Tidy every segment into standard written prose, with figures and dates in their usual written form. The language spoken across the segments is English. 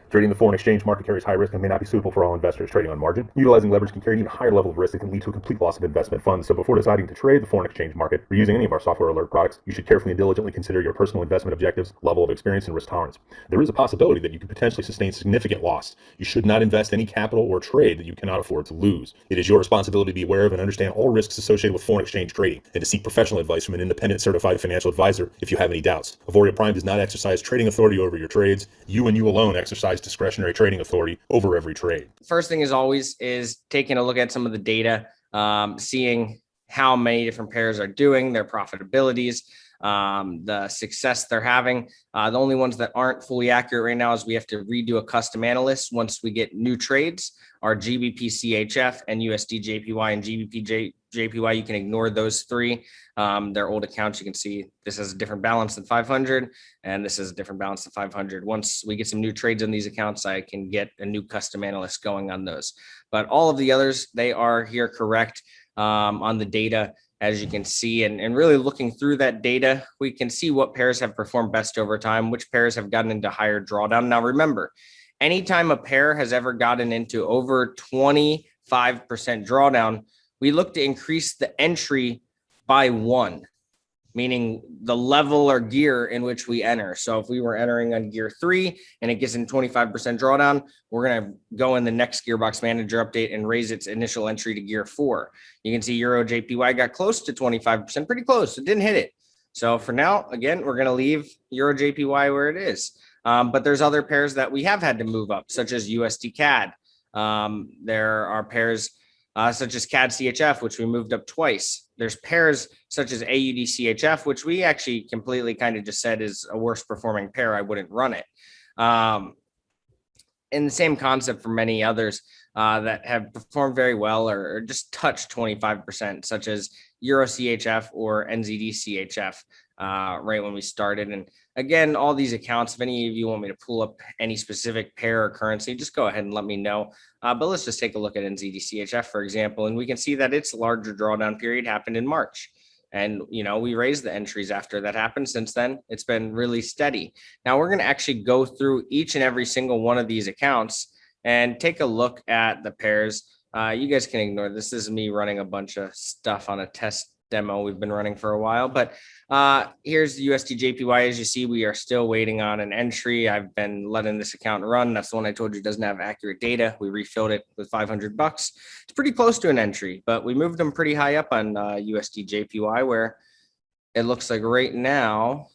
Trading the foreign exchange market carries high risk and may not be suitable for all investors. Trading on margin, utilizing leverage can carry an even higher level of risk that can lead to a complete loss of investment funds. So before deciding to trade the foreign exchange market or using any of our software alert products, you should carefully and diligently consider your personal investment objectives, level of experience, and risk tolerance. There is a possibility that you could potentially sustain significant loss. You should not invest any capital or trade that you cannot afford to lose. It is your responsibility to be aware of and understand all risks associated with foreign exchange trading and to seek professional advice from an independent certified financial advisor if you have any doubts. Auvoria Prime does not exercise trading authority over your trades. You and you alone exercise discretionary trading authority over every trade. First thing is always is taking a look at some of the data, seeing how many different pairs are doing, their profitabilities, the success they're having. The only ones that aren't fully accurate right now is we have to redo a custom analyst once we get new trades. Our GBP CHF and USD JPY and GBP JPY, you can ignore those three. They're old accounts. You can see this has a different balance than 500, and this is a different balance than 500. Once we get some new trades in these accounts, I can get a new custom analyst going on those. But all of the others, they are here correct on the data, as you can see. And really looking through that data, we can see what pairs have performed best over time, which pairs have gotten into higher drawdown. Now, remember, anytime a pair has ever gotten into over 25% drawdown, we look to increase the entry by 1, meaning the level or gear in which we enter. So if we were entering on gear 3 and it gets in 25% drawdown, we're going to go in the next GearBox manager update and raise its initial entry to gear 4. You can see Euro JPY got close to 25%, pretty close. It didn't hit it. So for now, again, we're going to leave Euro JPY where it is. But there's other pairs that we have had to move up, such as USD CAD. There are pairs such as CAD CHF, which we moved up twice. There's pairs such as AUD CHF, which we actually completely kind of just said is a worse performing pair. I wouldn't run it. And the same concept for many others that have performed very well or just touched 25%, such as Euro CHF or NZD CHF right when we started. And again, all these accounts, if any of you want me to pull up any specific pair or currency, just go ahead and let me know. But let's just take a look at NZD CHF, for example, and we can see that its larger drawdown period happened in March. And, you know, we raised the entries after that happened. Since then, it's been really steady. Now we're going to actually go through each and every single one of these accounts and take a look at the pairs. You guys can ignore this. This is me running a bunch of stuff on a test demo we've been running for a while, but here's the USD JPY. As you see, we are still waiting on an entry. I've been letting this account run. That's the one I told you doesn't have accurate data. We refilled it with $500. It's pretty close to an entry, but we moved them pretty high up on USD JPY, where it looks like right now,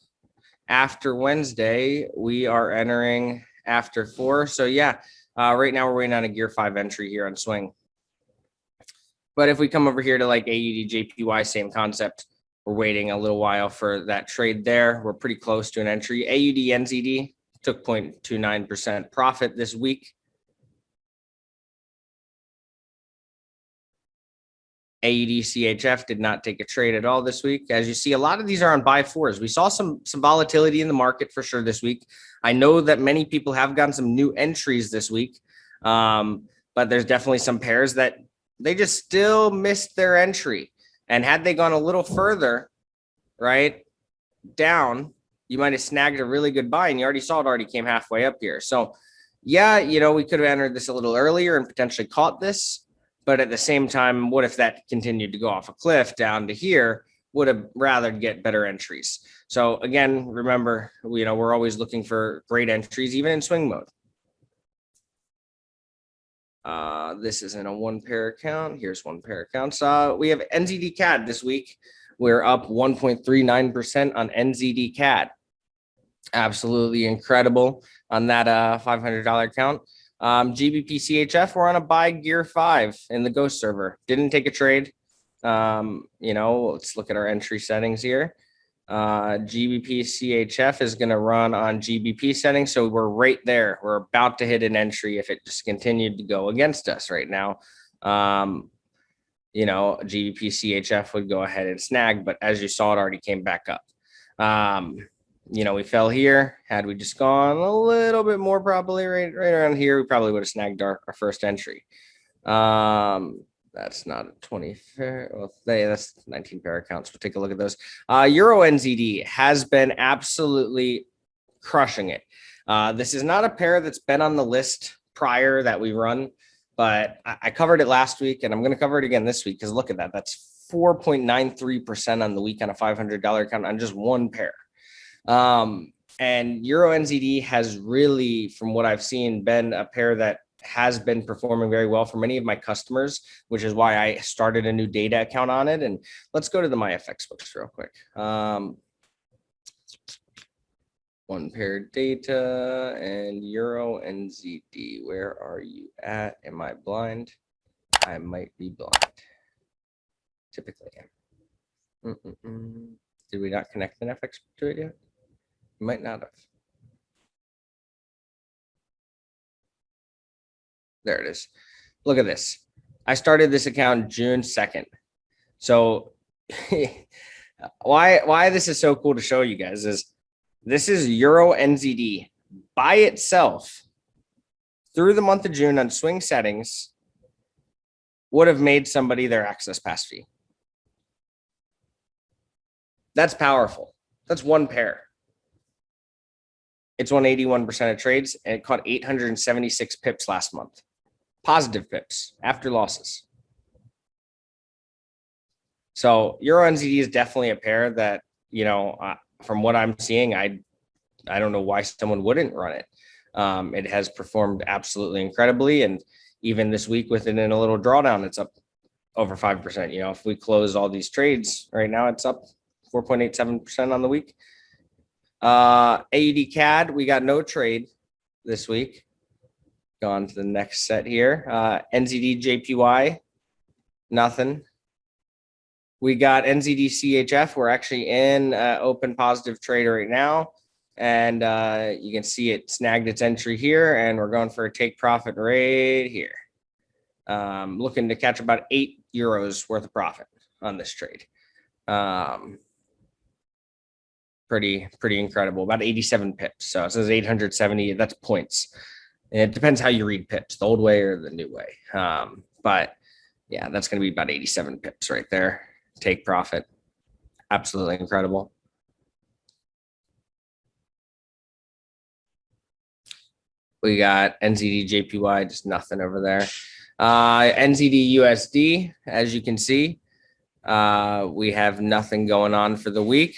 after Wednesday, we are entering after 4. So yeah, right now we're waiting on a gear 5 entry here on swing. But if we come over here to like AUD JPY, same concept. We're waiting a little while for that trade there. We're pretty close to an entry. AUD NZD took 0.29% profit this week. AUD CHF did not take a trade at all this week. As you see, a lot of these are on buy 4s. We saw some volatility in the market for sure this week. I know that many people have gotten some new entries this week, but there's definitely some pairs that they just still missed their entry. And had they gone a little further, right, down, you might have snagged a really good buy, and you already saw it already came halfway up here. So, yeah, you know, we could have entered this a little earlier and potentially caught this. But at the same time, what if that continued to go off a cliff down to here? Would have rather get better entries. So, again, remember, you know, we're always looking for great entries, even in swing mode. This isn't a 1 pair account. Here's 1 pair accounts. We have NZD CAD this week. We're up 1.39% on NZD CAD. Absolutely incredible on that $500 account. GBP CHF, we're on a buy gear 5 in the Ghost server. Didn't take a trade. You know, let's look at our entry settings here. GBP CHF is going to run on GBP settings. So we're right there. We're about to hit an entry if it just continued to go against us right now. You know, GBP CHF would go ahead and snag, but as you saw, it already came back up. You know, we fell here. Had we just gone a little bit more, probably right around here, we probably would have snagged our first entry. That's not a 20 pair. Well, that's 19 pair accounts. We'll take a look at those. Euro NZD has been absolutely crushing it. This is not a pair that's been on the list prior that we run, but I covered it last week and I'm going to cover it again this week because look at that. That's 4.93% on the week on a $500 account on just one pair. And Euro NZD has really, from what I've seen, been a pair that has been performing very well for many of my customers, which is why I started a new data account on it. And let's go to the MyFX books real quick. One pair data and Euro NZD. Where are you at? Am I blind? I might be blind. Typically am. Did we not connect an FX to it yet? We might not have. There it is. Look at this. I started this account June 2nd. So why this is so cool to show you guys is this is Euro NZD by itself through the month of June on swing settings would have made somebody their access pass fee. That's powerful. That's one pair. It's won 81% of trades and it caught 876 pips last month. Positive pips after losses. So Euro NZD is definitely a pair that, you know, from what I'm seeing, I don't know why someone wouldn't run it. It has performed absolutely incredibly. And even this week within a little drawdown, it's up over 5%. You know, if we close all these trades right now, it's up 4.87% on the week. AUD CAD, we got no trade this week. Go on to the next set here. NZD JPY, nothing. We got NZD CHF. We're actually in open positive trade right now. And you can see it snagged its entry here. And we're going for a take profit right here. Looking to catch about €8 worth of profit on this trade. Pretty incredible. About 87 pips. So it says 870. That's points. It depends how you read pips, the old way or the new way. But yeah, that's going to be about 87 pips right there. Take profit. Absolutely incredible. We got NZD JPY, just nothing over there. NZD USD, as you can see, we have nothing going on for the week.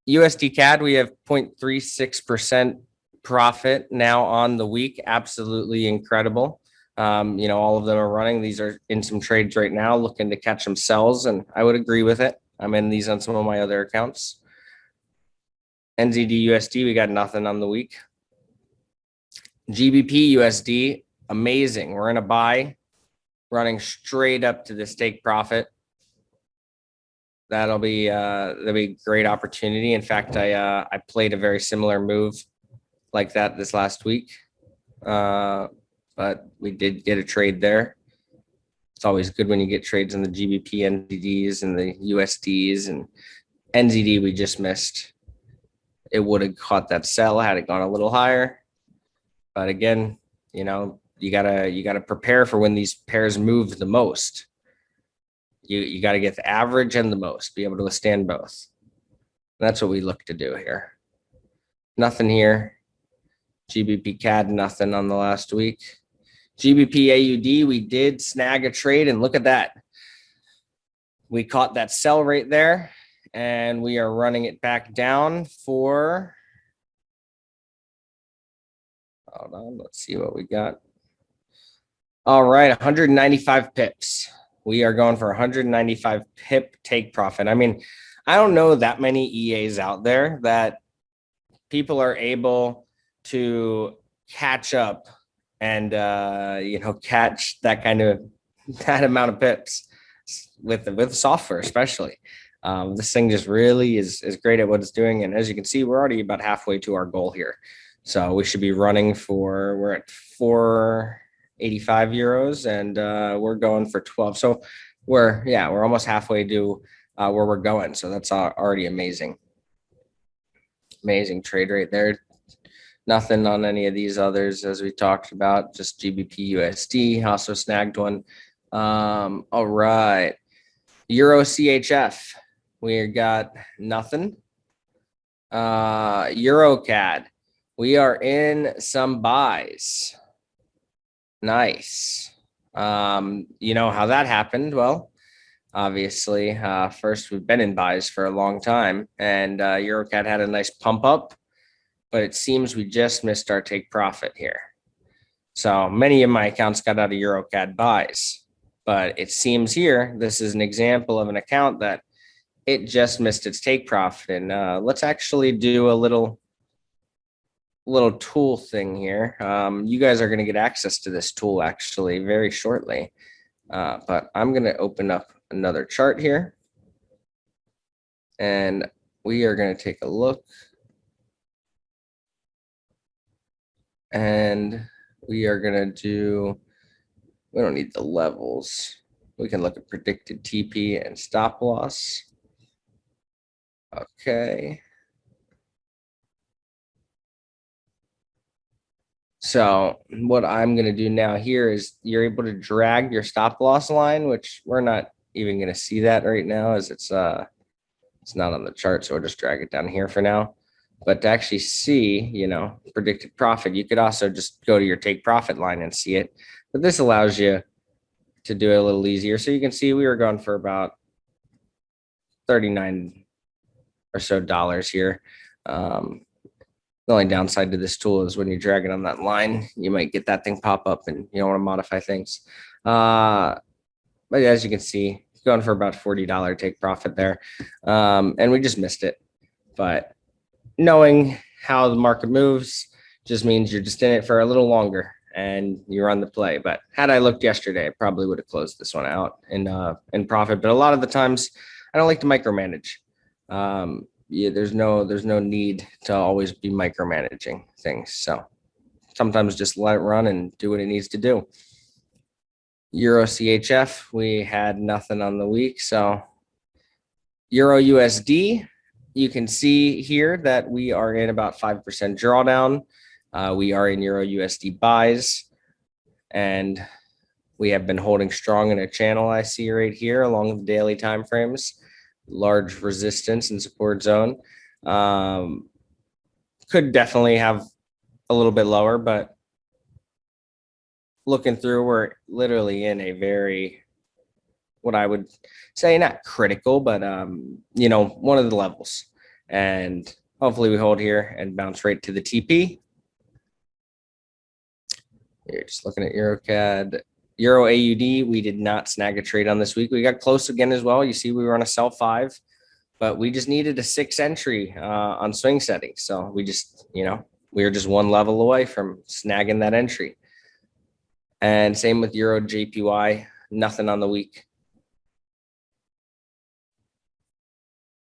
USD CAD, we have 0.36% profit now on the week. Absolutely incredible. You know, all of them are running. These are in some trades right now, looking to catch some sells, and I would agree with it. I'm in these on some of my other accounts. NZD USD, we got nothing on the week. GBP USD, amazing. We're in a buy, running straight up to this take profit. That'll be a great opportunity. In fact, I played a very similar move like that this last week, but we did get a trade there. It's always good when you get trades in the GBP NZDs and the USDs, and NZD we just missed. It would have caught that sell had it gone a little higher, but again, you know, you gotta prepare for when these pairs move the most. You got to get the average and the most, be able to withstand both. That's what we look to do here. Nothing here. GBP CAD, nothing on the last week. GBP AUD, we did snag a trade, and look at that. We caught that sell right there, and we are running it back down for, hold on, let's see what we got. All right, 195 pips. We are going for 195 pip take profit. I mean, I don't know that many EAs out there that people are able to catch up and, you know, catch that amount of pips with software, especially. This thing just really is great at what it's doing. And as you can see, we're already about halfway to our goal here. So we should be running for, we're at 485 euros, and we're going for 12. So we're almost halfway to where we're going. So that's already amazing. Amazing trade rate there. Nothing on any of these others as we talked about, just GBP USD, also snagged one. All right. Euro CHF, we got nothing. Euro CAD, we are in some buys. Nice. You know how that happened? Well, obviously, first we've been in buys for a long time, and EuroCAD had a nice pump up, but it seems we just missed our take profit here. So many of my accounts got out of EuroCAD buys, but it seems here this is an example of an account that it just missed its take profit. And let's actually do a little tool thing here. You guys are going to get access to this tool actually very shortly, but I'm going to open up another chart here, and we are going to take a look, and we are going to do, we don't need the levels. We can look at predicted TP and stop loss. Okay. So what I'm going to do now here is you're able to drag your stop loss line, which we're not even going to see that right now as it's not on the chart. So we'll just drag it down here for now. But to actually see, you know, predicted profit, you could also just go to your take profit line and see it. But this allows you to do it a little easier. So you can see we were going for about 39 or so dollars here. The only downside to this tool is when you drag it on that line, you might get that thing pop up and you don't want to modify things. But as you can see, going for about $40 take profit there. And we just missed it. But knowing how the market moves just means you're just in it for a little longer and you're on the play. But had I looked yesterday, I probably would have closed this one out in profit. But a lot of the times I don't like to micromanage. Yeah, there's no need to always be micromanaging things. So sometimes just let it run and do what it needs to do. Euro CHF, we had nothing on the week. So Euro USD, you can see here that we are in about 5% drawdown. We are in Euro USD buys, and we have been holding strong in a channel I see right here along the daily time frames. Large resistance and support zone. Could definitely have a little bit lower, but looking through, we're literally in a very, what I would say, not critical, but you know, one of the levels. And hopefully we hold here and bounce right to the TP. You're just looking at EuroCAD. Euro AUD, we did not snag a trade on this week. We got close again as well. You see, we were on a sell 5, but we just needed a 6 entry on swing settings. So we just, you know, we were just one level away from snagging that entry. And same with Euro JPY, nothing on the week.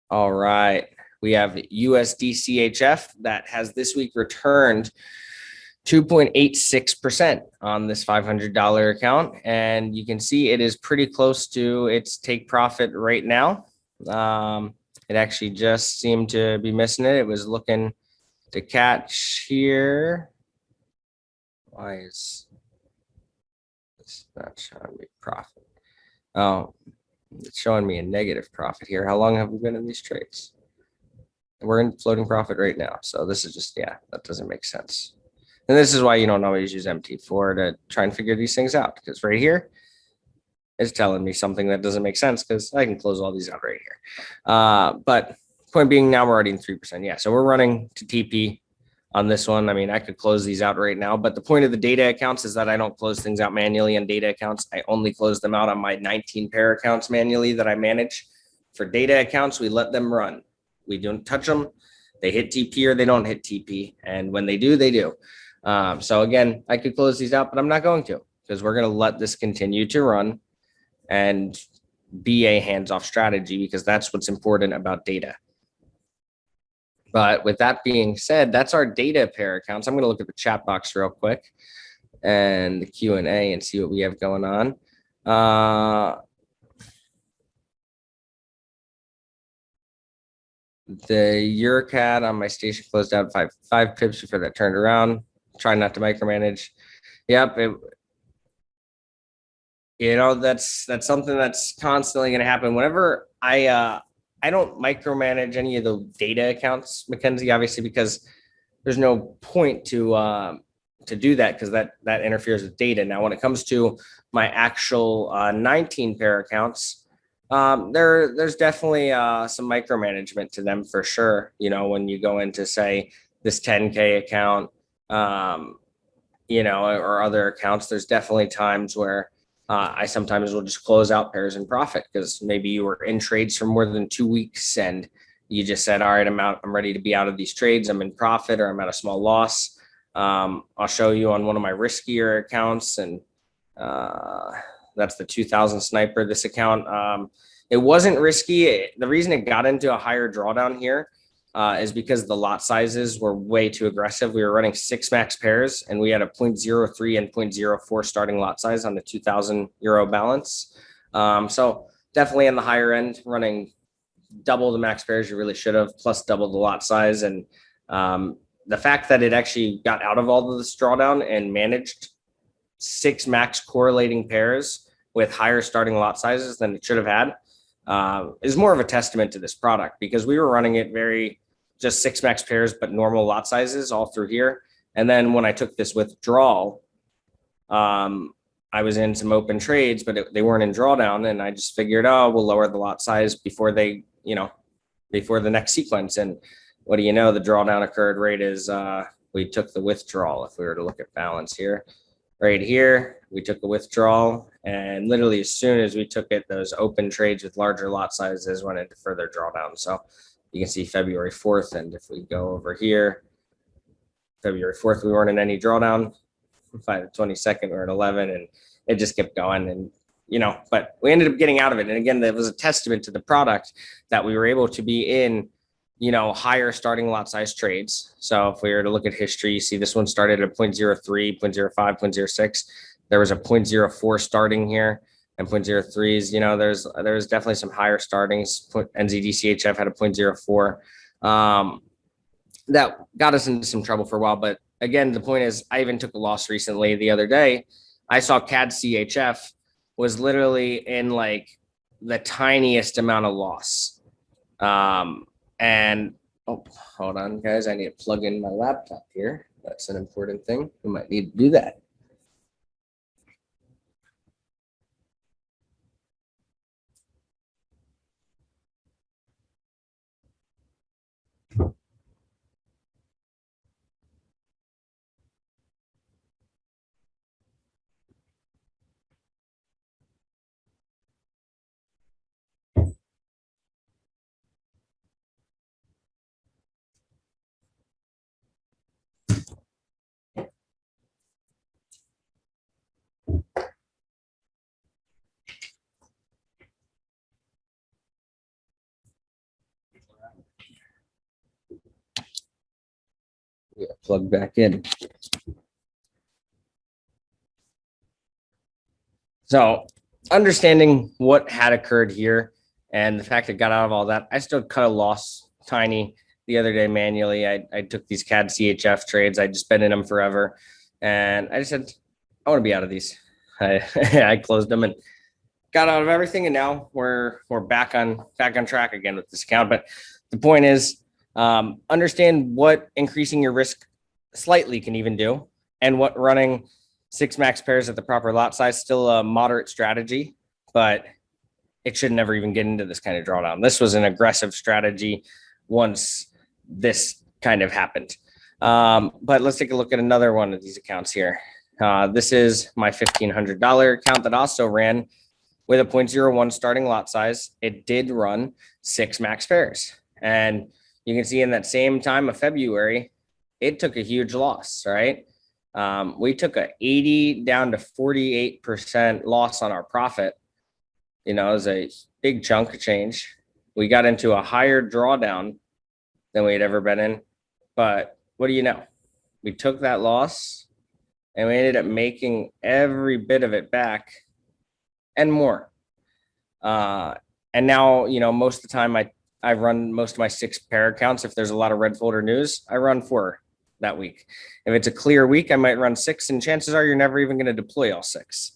All right. We have USD CHF that has this week returned 2.86% on this $500 account. And you can see it is pretty close to its take profit right now. It actually just seemed to be missing it. It was looking to catch here. Why is this not showing me profit? Oh, it's showing me a negative profit here. How long have we been in these trades? We're in floating profit right now. So this is just, yeah, that doesn't make sense. And this is why you don't always use MT4 to try and figure these things out, because right here is telling me something that doesn't make sense because I can close all these out right here. But point being, now we're already in 3%. Yeah, so we're running to TP on this one. I mean, I could close these out right now, but the point of the data accounts is that I don't close things out manually on data accounts. I only close them out on my 19 pair accounts manually that I manage. For data accounts, we let them run. We don't touch them. They hit TP or they don't hit TP. And when they do, they do. So again, I could close these out, but I'm not going to, because we're going to let this continue to run and be a hands-off strategy, because that's what's important about data. But with that being said, that's our data pair accounts. I'm going to look at the chat box real quick and the Q&A and see what we have going on. The EuroCAD on my station closed out five pips before that turned around. Try not to micromanage. Yep, that's something that's constantly going to happen. Whenever I don't micromanage any of the data accounts, Mackenzie, obviously, because there's no point to do that because that interferes with data. Now, when it comes to my actual 19 pair accounts, there's definitely some micromanagement to them for sure. When you go into say this 10K account, um, or other accounts, there's definitely times where I sometimes will just close out pairs in profit because maybe you were in trades for more than 2 weeks and you just said, all right, I'm ready to be out of these trades. I'm in profit or I'm at a small loss. I'll show you on one of my riskier accounts, and that's the 2000 sniper. This account, it wasn't risky. The reason it got into a higher drawdown here is because the lot sizes were way too aggressive. We were running 6 max pairs and we had a 0.03 and 0.04 starting lot size on the 2000 euro balance. So definitely in the higher end, running double the max pairs you really should have, plus double the lot size. And the fact that it actually got out of all of this drawdown and managed 6 max correlating pairs with higher starting lot sizes than it should have had is more of a testament to this product, because we were running it very just 6 max pairs, but normal lot sizes all through here. And then when I took this withdrawal, I was in some open trades, but they weren't in drawdown. And I just figured, oh, we'll lower the lot size before before the next sequence. And what do you know? The drawdown occurred right as we took the withdrawal. If we were to look at balance here, right here, we took a withdrawal, and literally as soon as we took it, those open trades with larger lot sizes went into further drawdown. So you can see February 4th. And if we go over here, February 4th, we weren't in any drawdown. By the 22nd, we're at 11, and it just kept going. And, but we ended up getting out of it. And again, that was a testament to the product that we were able to be in, higher starting lot size trades. So if we were to look at history, you see this one started at 0.03, 0.05, 0.06. There was a 0.04 starting here and 0.03s. There's definitely some higher startings. NZDCHF had a 0.04. That got us into some trouble for a while. But again, the point is, I even took a loss recently. The other day, I saw CAD CHF was literally in like the tiniest amount of loss. And hold on, guys, I need to plug in my laptop here. That's an important thing. We might need to do that. Yeah, plug back in. So understanding what had occurred here and the fact it got out of all that, I still cut a loss tiny the other day manually. I took these CAD CHF trades. I just been in them forever. And I just said, I want to be out of these. I closed them and got out of everything. And now we're back on track again with this account. But the point is, understand what increasing your risk slightly can even do, and what running 6 max pairs at the proper lot size, still a moderate strategy, but it should never even get into this kind of drawdown. This was an aggressive strategy once this kind of happened. But let's take a look at another one of these accounts here. This is my $1,500 account that also ran with a 0.01 starting lot size. It did run 6 max pairs. And you can see in that same time of February, it took a huge loss, right? We took a 80 down to 48% loss on our profit. It was a big chunk of change. We got into a higher drawdown than we had ever been in. But what do you know? We took that loss and we ended up making every bit of it back and more. And now, most of the time I run most of my 6 pair accounts. If there's a lot of red folder news, I run 4 that week. If it's a clear week, I might run 6, and chances are you're never even going to deploy all 6.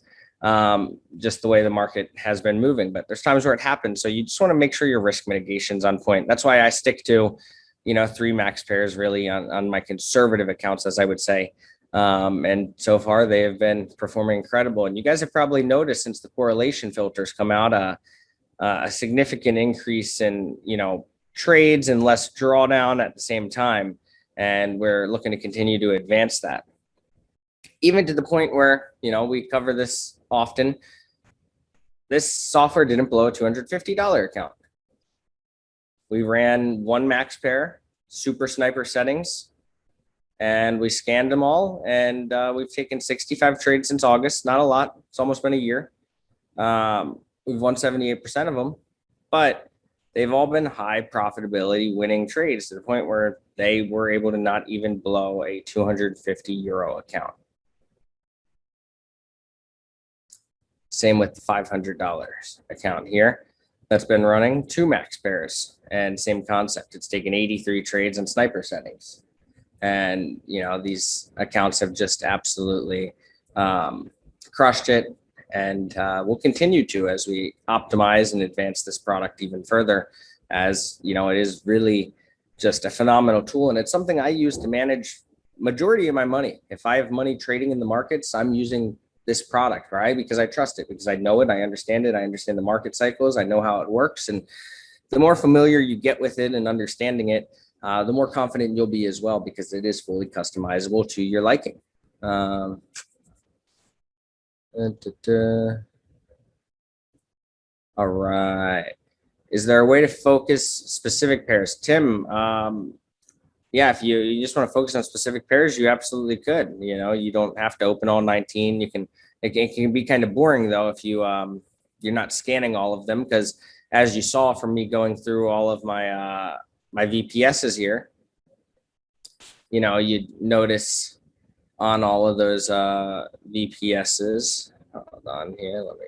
Just the way the market has been moving. But there's times where it happens. So you just want to make sure your risk mitigation's on point. That's why I stick to, 3 max pairs really on my conservative accounts, as I would say. And so far they have been performing incredible. And you guys have probably noticed since the correlation filters come out, a significant increase in, trades and less drawdown at the same time. And we're looking to continue to advance that. Even to the point where, we cover this often. This software didn't blow a $250 account. We ran 1 max pair, super sniper settings, and we scanned them all. And we've taken 65 trades since August. Not a lot. It's almost been a year. We've won 78% of them, but they've all been high profitability winning trades to the point where they were able to not even blow a €250 account. Same with the $500 account here. That's been running 2 max pairs, and same concept. It's taken 83 trades in sniper settings. And, these accounts have just absolutely crushed it. And we'll continue to as we optimize and advance this product even further, as it is really just a phenomenal tool. And it's something I use to manage majority of my money. If I have money trading in the markets, I'm using this product, right? Because I trust it, because I know it, I understand it, I understand the market cycles, I know how it works. And the more familiar you get with it and understanding it, the more confident you'll be as well, because it is fully customizable to your liking. All right. Is there a way to focus specific pairs? Tim, yeah, if you just want to focus on specific pairs, you absolutely could. You don't have to open all 19. It can be kind of boring though if you're not scanning all of them, because as you saw from me going through all of my my VPSs here, you'd notice on all of those VPSs. Hold on here, let me.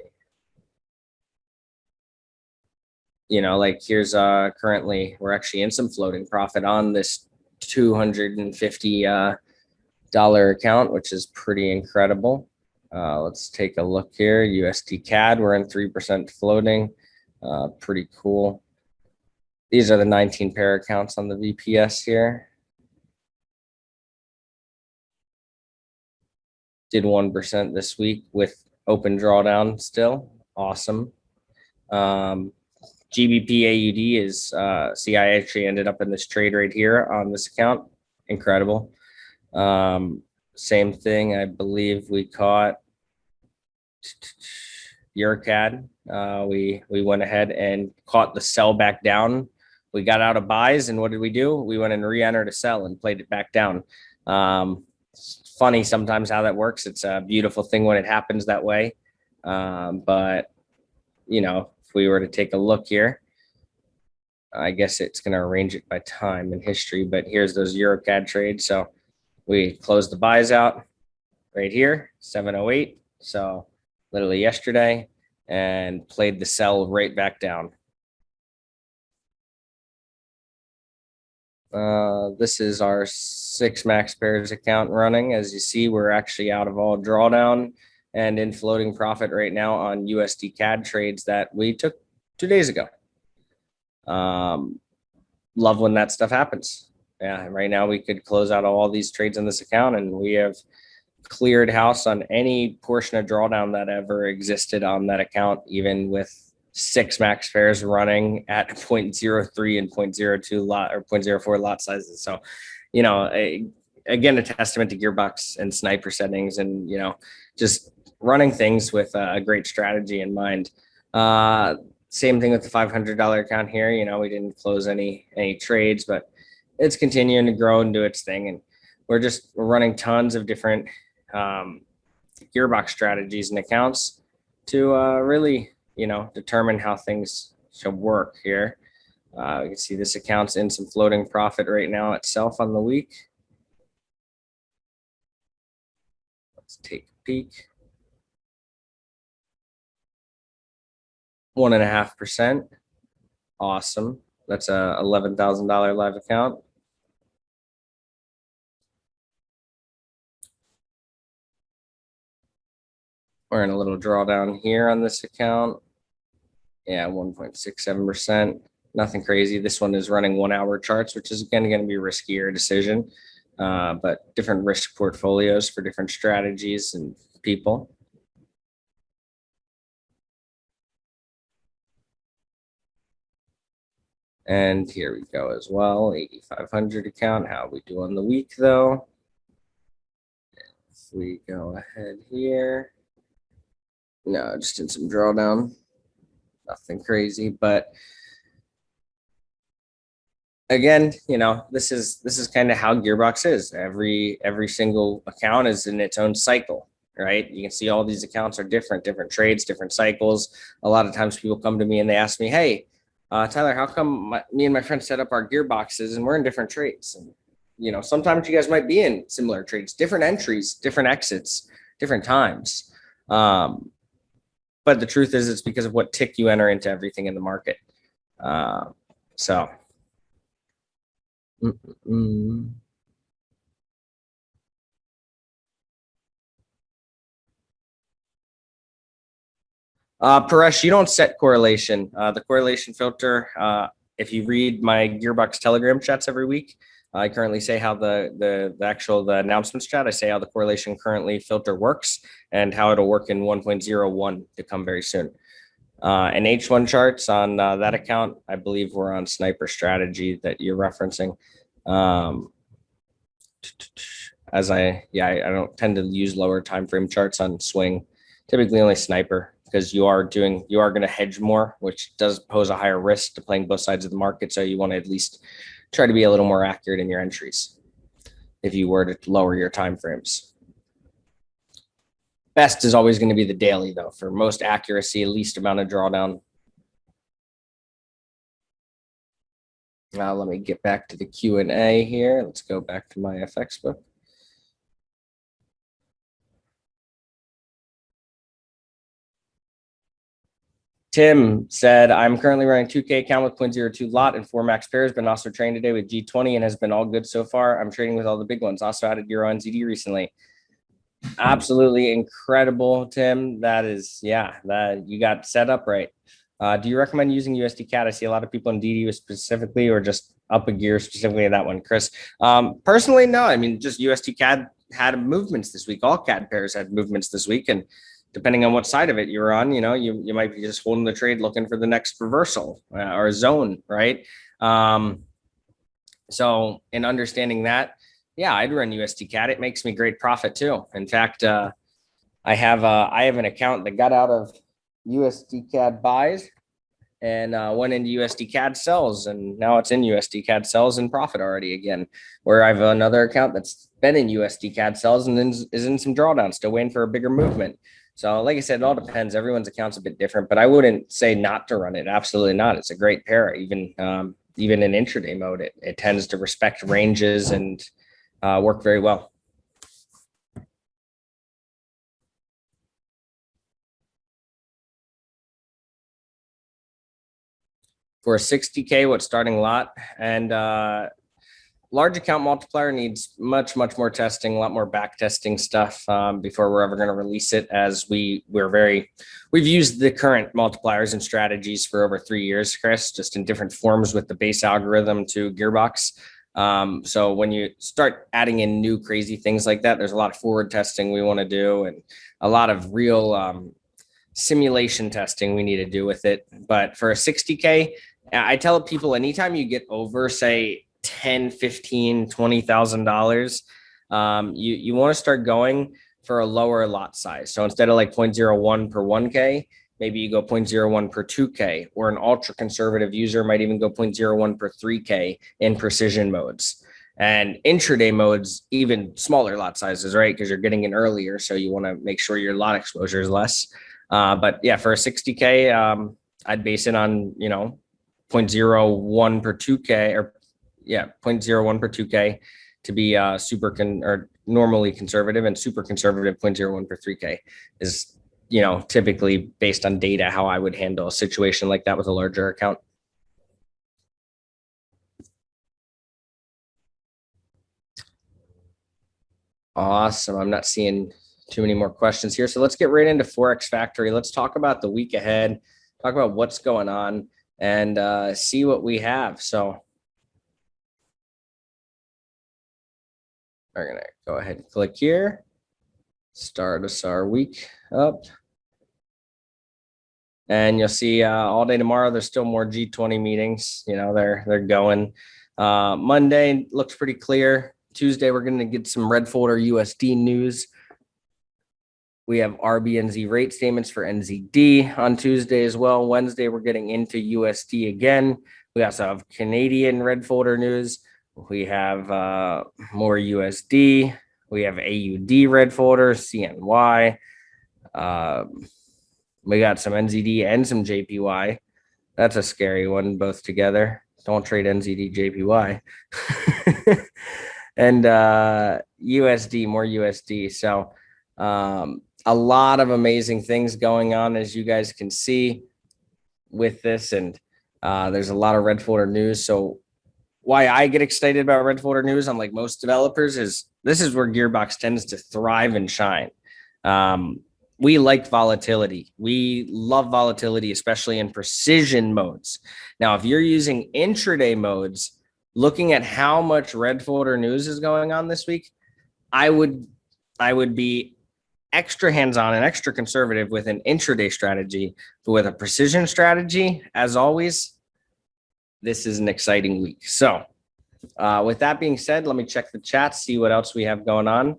Like here's currently we're actually in some floating profit on this $250 account, which is pretty incredible. Let's take a look here. USD CAD, we're in 3% floating. Pretty cool. These are the 19 pair accounts on the VPS here. Did 1% this week with open drawdown still. Awesome. GBP AUD is, see, I actually ended up in this trade right here on this account. Incredible. Same thing, I believe we caught EuroCAD. We went ahead and caught the sell back down. We got out of buys, and what did we do? We went and re-entered a sell and played it back down. It's funny sometimes how that works. It's a beautiful thing when it happens that way. But if we were to take a look here, I guess it's going to arrange it by time and history, but here's those EuroCAD trades. So we closed the buys out right here, 708. So literally yesterday, and played the sell right back down. This is our 6 max pairs account running. As you see, we're actually out of all drawdown and in floating profit right now on USD CAD trades that we took 2 days ago. Love when that stuff happens. Yeah, right now we could close out all these trades in this account, and we have cleared house on any portion of drawdown that ever existed on that account, even with 6 max pairs running at 0.03 and 0.02 lot or 0.04 lot sizes. So, again, a testament to GearBox and sniper settings, and just running things with a great strategy in mind. Same thing with the $500 account here. We didn't close any trades, but it's continuing to grow and do its thing. And we're running tons of different GearBox strategies and accounts to really, determine how things should work here. You can see this account's in some floating profit right now itself on the week. Let's take a peek. 1.5%. Awesome. That's a $11,000 live account. We're in a little drawdown here on this account. Yeah, 1.67%. Nothing crazy. This one is running 1 hour charts, which is again going to be a riskier decision, but different risk portfolios for different strategies and people. And here we go as well, 8,500 account. How we do on the week though? If we go ahead here, no, just did some drawdown, nothing crazy, but again, this is kind of how GearBox is. Every single account is in its own cycle, right? You can see all these accounts are different trades, different cycles. A lot of times people come to me and they ask me, hey, Tyler, how come me and my friend set up our gearboxes and we're in different trades? And sometimes you guys might be in similar trades, different entries, different exits, different times. But the truth is, it's because of what tick you enter into everything in the market. So. Paresh, you don't set correlation. The correlation filter, if you read my Gearbox Telegram chats every week, I currently say how the announcements chat, I say how the correlation currently filter works and how it'll work in 1.01 to come very soon. And H1 charts on that account, I believe we're on Sniper Strategy that you're referencing. I don't tend to use lower time frame charts on swing, typically only Sniper, because you are going to hedge more, which does pose a higher risk to playing both sides of the market. So you want to at least try to be a little more accurate in your entries if you were to lower your time frames. Best is always going to be the daily though, for most accuracy, least amount of drawdown. Now let me get back to the Q&A here. Let's go back to my FX book. Tim said, I'm currently running 2K account with 0.02 lot and 4 max pairs, but also trading today with G20 and has been all good so far. I'm trading with all the big ones. Also added Euro NZD recently. Absolutely incredible, Tim. That is, that you got set up right. Do you recommend using USD CAD? I see a lot of people in DDU specifically, or just up a gear specifically in that one, Chris. Personally, no. I mean, just USD CAD had movements this week. All CAD pairs had movements this week, and depending on what side of it you're on, you might be just holding the trade, looking for the next reversal or zone, right? So in understanding that, I'd run USD CAD. It makes me great profit too. In fact, I have an account that got out of USD CAD buys and went into USD CAD sells, and now it's in USD CAD sells and profit already again. Where I have another account that's been in USD CAD sells and then is in some drawdown, still waiting for a bigger movement. So like I said, it all depends. Everyone's account's a bit different, but I wouldn't say not to run it. Absolutely not. It's a great pair, even in intraday mode. It tends to respect ranges and work very well. For a 60K, what starting lot and large account multiplier needs much more testing, a lot more back testing stuff before we're ever going to release it, as we've used the current multipliers and strategies for over 3 years, Chris, just in different forms with the base algorithm to Gearbox. So when you start adding in new crazy things like that, there's a lot of forward testing we want to do and a lot of real simulation testing we need to do with it. But for a 60K, I tell people anytime you get over, say, $10, $15, $20,000, you want to start going for a lower lot size. So instead of like 0.01 per 1K, maybe you go 0.01 per 2K, or an ultra conservative user might even go 0.01 per 3K in precision modes. And intraday modes, even smaller lot sizes, right? Because you're getting in earlier. So you want to make sure your lot exposure is less. But for a 60K, I'd base it on, 0.01 per 2K or 0.01 per 2K to be or normally conservative, and super conservative 0.01 per 3K is, typically based on data, how I would handle a situation like that with a larger account. Awesome. I'm not seeing too many more questions here. So let's get right into Forex Factory. Let's talk about the week ahead, talk about what's going on, and see what we have. So we're going to go ahead and click here. Start us our week up. And you'll see all day tomorrow, there's still more G20 meetings. You know, they're going. Monday looks pretty clear. Tuesday, we're going to get some red folder USD news. We have RBNZ rate statements for NZD on Tuesday as well. Wednesday, we're getting into USD again. We also have Canadian red folder news. We have more USD. We have AUD red folder, CNY. We got some NZD and some JPY. That's a scary one, both together. Don't trade NZD JPY. And USD, more USD. So a lot of amazing things going on, as you guys can see with this. And there's a lot of red folder news. So why I get excited about red folder news, unlike most developers, is this is where GearBox tends to thrive and shine. We like volatility. We love volatility, especially in precision modes. Now, if you're using intraday modes, looking at how much red folder news is going on this week, I would be extra hands-on and extra conservative with an intraday strategy. But with a precision strategy, as always, this is an exciting week. So with that being said, let me check the chat, see what else we have going on.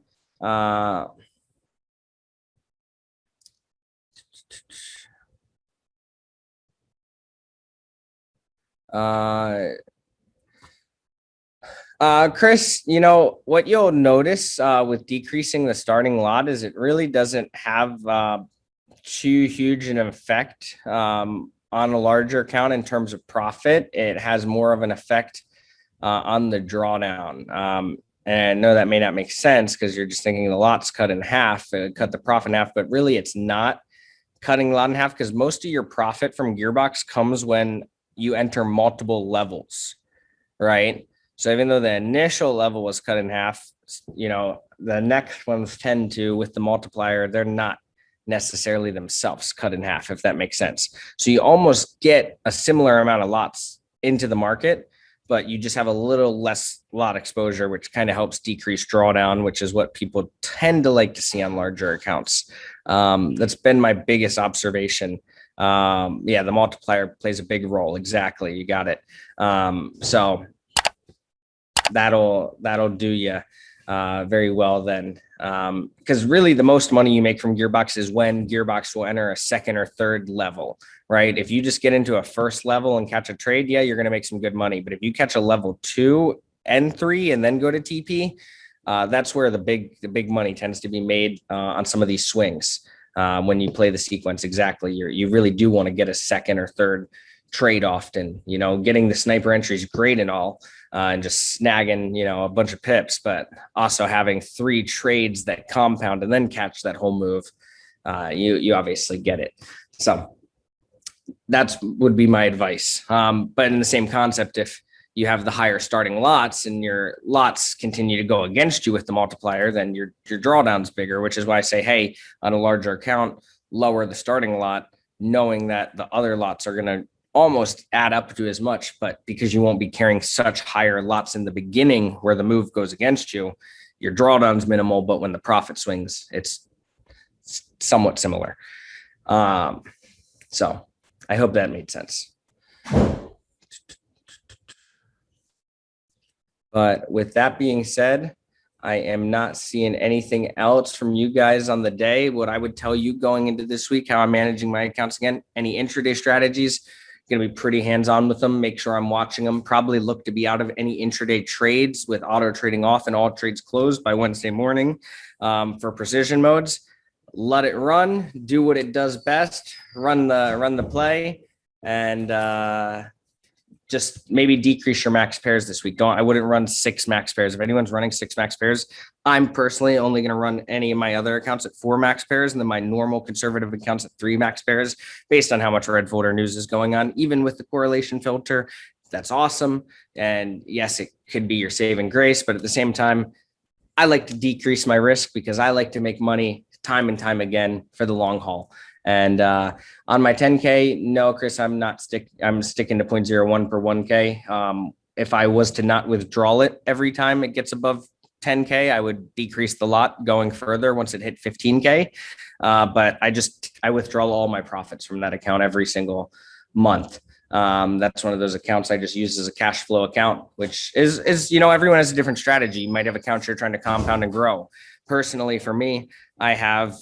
Chris, you know, what you'll notice with decreasing the starting lot is it really doesn't have too huge an effect on a larger account in terms of profit. It has more of an effect on the drawdown. And no, that may not make sense because you're just thinking the lot's cut in half, cut the profit in half, but really it's not cutting the lot in half because most of your profit from GearBox comes when you enter multiple levels, right? So even though the initial level was cut in half, you know, the next ones tend to, with the multiplier, they're not necessarily themselves cut in half, if that makes sense. So you almost get a similar amount of lots into the market, but you just have a little less lot exposure, which kind of helps decrease drawdown, which is what people tend to like to see on larger accounts. That's been my biggest observation. Yeah, the multiplier plays a big role. Exactly. You got it. So that'll do you very well then. Because really the most money you make from GearBox is when GearBox will enter a second or third level, right? If you just get into a first level and catch a trade, yeah, you're going to make some good money. But if you catch a level 2 and 3 and then go to TP, that's where the big money tends to be made on some of these swings. When you play the sequence exactly, you really do want to get a second or third trade often. You know, getting the sniper entry is great and all, and just snagging, you know, a bunch of pips, but also having 3 trades that compound and then catch that whole move, you obviously get it. So that's would be my advice. But in the same concept, if you have the higher starting lots and your lots continue to go against you with the multiplier, then your drawdown's bigger, which is why I say, hey, on a larger account, lower the starting lot, knowing that the other lots are going to almost add up to as much, but because you won't be carrying such higher lots in the beginning where the move goes against you, your drawdown's minimal, but when the profit swings, it's somewhat similar. So I hope that made sense. But with that being said, I am not seeing anything else from you guys on the day. What I would tell you going into this week, how I'm managing my accounts again, any intraday strategies, going to be pretty hands-on with them. Make sure I'm watching them. Probably look to be out of any intraday trades with auto trading off and all trades closed by Wednesday morning. For precision modes, let it run, do what it does best, run the play, and just maybe decrease your max pairs this week. I wouldn't run 6 max pairs. If anyone's running 6 max pairs, I'm personally only going to run any of my other accounts at 4 max pairs, and then my normal conservative accounts at 3 max pairs, based on how much red folder news is going on. Even with the correlation filter, that's awesome. And yes, it could be your saving grace, but at the same time, I like to decrease my risk because I like to make money time and time again for the long haul. And on my 10K, no, Chris, I'm sticking to 0.01 per 1K. If I was to not withdraw it every time it gets above 10K, I would decrease the lot going further once it hit 15K. But I withdraw all my profits from that account every single month. That's one of those accounts I just use as a cash flow account, which is, everyone has a different strategy. You might have accounts you're trying to compound and grow. Personally, for me, I have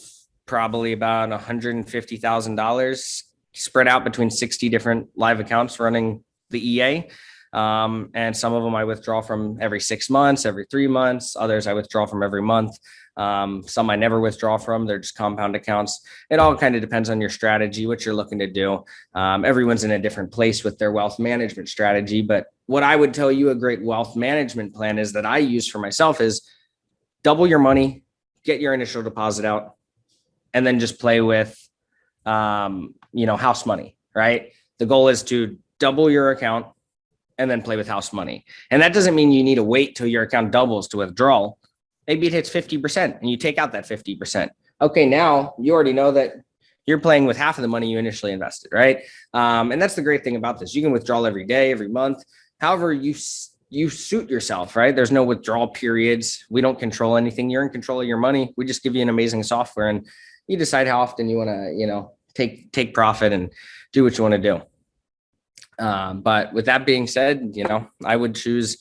probably about $150,000 spread out between 60 different live accounts running the EA. And some of them I withdraw from every 6 months, every 3 months. Others I withdraw from every month. Some I never withdraw from. They're just compound accounts. It all kind of depends on your strategy, what you're looking to do. Everyone's in a different place with their wealth management strategy. But what I would tell you a great wealth management plan is that I use for myself is double your money, get your initial deposit out, and then just play with, house money, right? The goal is to double your account and then play with house money. And that doesn't mean you need to wait till your account doubles to withdraw. Maybe it hits 50% and you take out that 50%. Okay, now you already know that you're playing with half of the money you initially invested, right? And that's the great thing about this. You can withdraw every day, every month, however you suit yourself, right? There's no withdrawal periods. We don't control anything. You're in control of your money. We just give you an amazing software and you decide how often you want to, take profit and do what you want to do. But with that being said, I would choose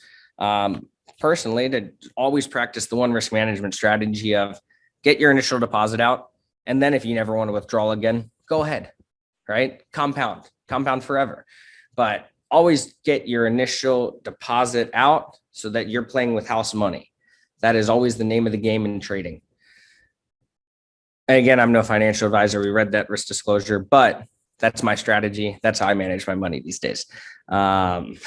personally to always practice the one risk management strategy of get your initial deposit out. And then if you never want to withdraw again, go ahead, right? Compound forever. But always get your initial deposit out so that you're playing with house money. That is always the name of the game in trading. And again, I'm no financial advisor. We read that risk disclosure, but that's my strategy. That's how I manage my money these days. And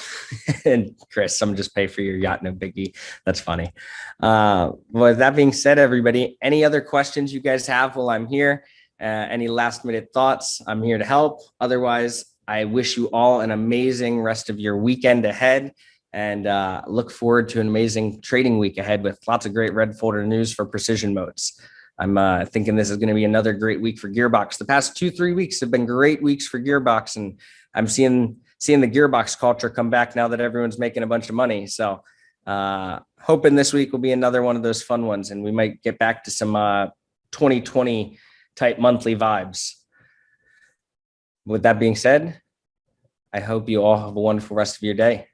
Chris, someone just pay for your yacht, no biggie. That's funny. With that being said, everybody, any other questions you guys have while I'm here? Any last minute thoughts? I'm here to help. Otherwise, I wish you all an amazing rest of your weekend ahead and look forward to an amazing trading week ahead with lots of great red folder news for precision modes. I'm thinking this is going to be another great week for GearBox. The past 2-3 weeks have been great weeks for GearBox, and I'm seeing the GearBox culture come back now that everyone's making a bunch of money. So hoping this week will be another one of those fun ones, and we might get back to some 2020 type monthly vibes. With that being said, I hope you all have a wonderful rest of your day.